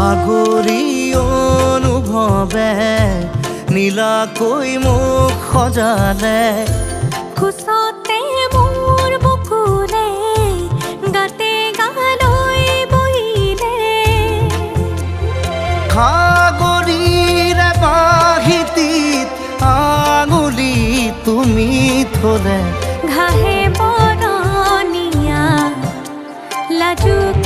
আগৰি অনুভৱে নীলাকৈ মোক সজালে খোজতে মোৰ বুকুৰে গাতে গালৈ বহিলে সাগৰীৰে বাহিতিত আঙুলি তুমি থলে ঘাহে বৰণীয়া লাজুক